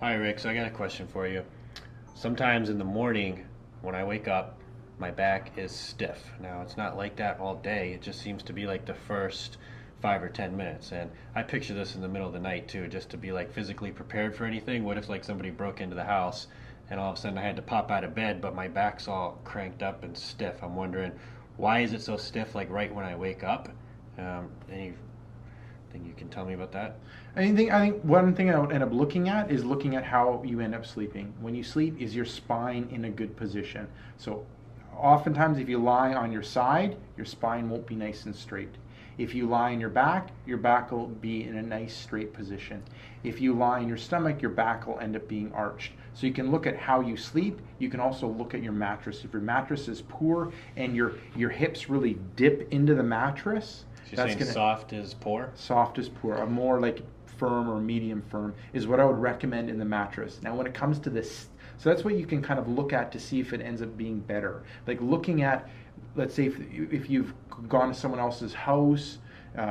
Hi, Rick. So I got a question for you. Sometimes in the morning when I wake up, my back is stiff. Now, it's not like that all day. It just seems to be like the first 5 or 10 minutes. And I picture this in the middle of the night too, just to be like physically prepared for anything. What if like somebody broke into the house and all of a sudden I had to pop out of bed, but my back's all cranked up and stiff? I'm wondering, why is it so stiff like right when I wake up? Anything you can tell me about that? I think one thing I would end up looking at is looking at how you end up sleeping. When you sleep, is your spine in a good position? So oftentimes if you lie on your side, your spine won't be nice and straight. If you lie on your back will be in a nice straight position. If you lie on your stomach, your back will end up being arched. So you can look at how you sleep. You can also look at your mattress. If your mattress is poor and your hips really dip into the mattress, So you're saying soft is poor? Soft is poor. A more like firm or medium firm is what I would recommend in the mattress. Now when it comes to this, so that's what you can kind of look at to see if it ends up being better. Like looking at, let's say if you've gone to someone else's house,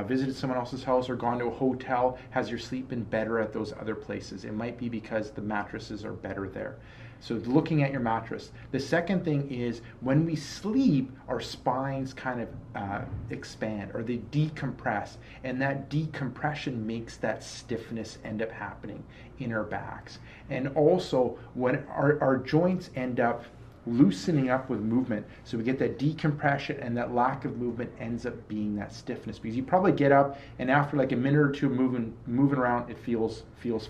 visited someone else's house, or gone to a hotel, has your sleep been better at those other places? It might be because the mattresses are better there. So looking at your mattress. The second thing is when we sleep, our spines kind of expand or they decompress, and that decompression makes that stiffness end up happening in our backs. And also when our joints end up loosening up with movement, so we get that decompression, and that lack of movement ends up being that stiffness, because you probably get up and after like a minute or two moving around, it feels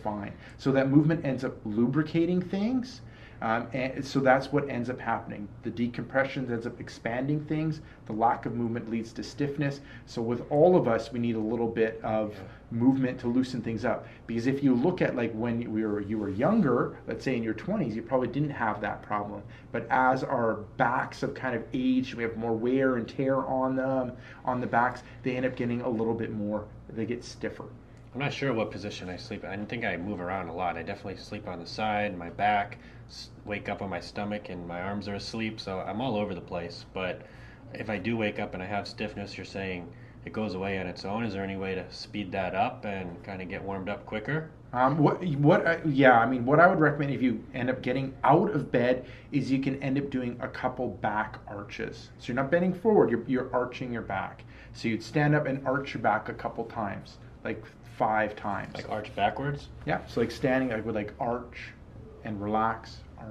fine. So that movement ends up lubricating things. And so that's what ends up happening. The decompression ends up expanding things. The lack of movement leads to stiffness. So with all of us, we need a little bit of movement to loosen things up. Because if you look at like when you were younger, let's say in your 20s, you probably didn't have that problem. But as our backs have kind of aged, we have more wear and tear on them, on the backs, they end up getting a little bit more, they get stiffer. I'm not sure what position I sleep in. I don't think I move around a lot. I definitely sleep on the side, my back, wake up on my stomach, and my arms are asleep. So I'm all over the place. But if I do wake up and I have stiffness, you're saying it goes away on its own. Is there any way to speed that up and kind of get warmed up quicker? What I would recommend if you end up getting out of bed is you can end up doing a couple back arches. So you're not bending forward, you're arching your back. So you'd stand up and arch your back a couple times, like 5 times. Like arch backwards? Yeah, so like standing, I would like arch and relax, arch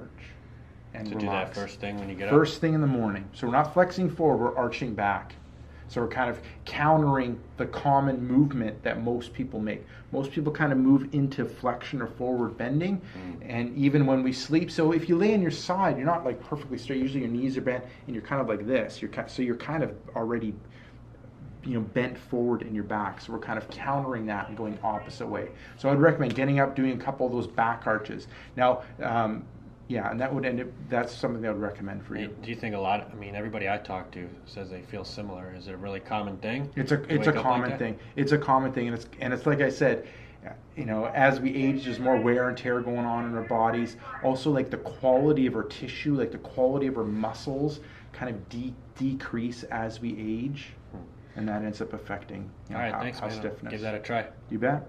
and to relax. Do that first thing when you get up? First thing in the morning. So we're not flexing forward, we're arching back. So we're kind of countering the common movement that most people make. Most people kind of move into flexion or forward bending, and even when we sleep. So if you lay on your side, you're not like perfectly straight. Usually your knees are bent, and you're kind of like this. So you're kind of already, bent forward in your back. So we're kind of countering that and going opposite way. So I'd recommend getting up, doing a couple of those back arches. Now, and that would that's something I would recommend for you. Do you think everybody I talk to says they feel similar? Is it a really common thing? It's a common thing. It's a common thing, and it's like I said, as we age, there's more wear and tear going on in our bodies. Also, like the quality of our tissue, like the quality of our muscles kind of decrease as we age. And that ends up affecting All right, thanks, how man. stiffness. Give that a try. You bet.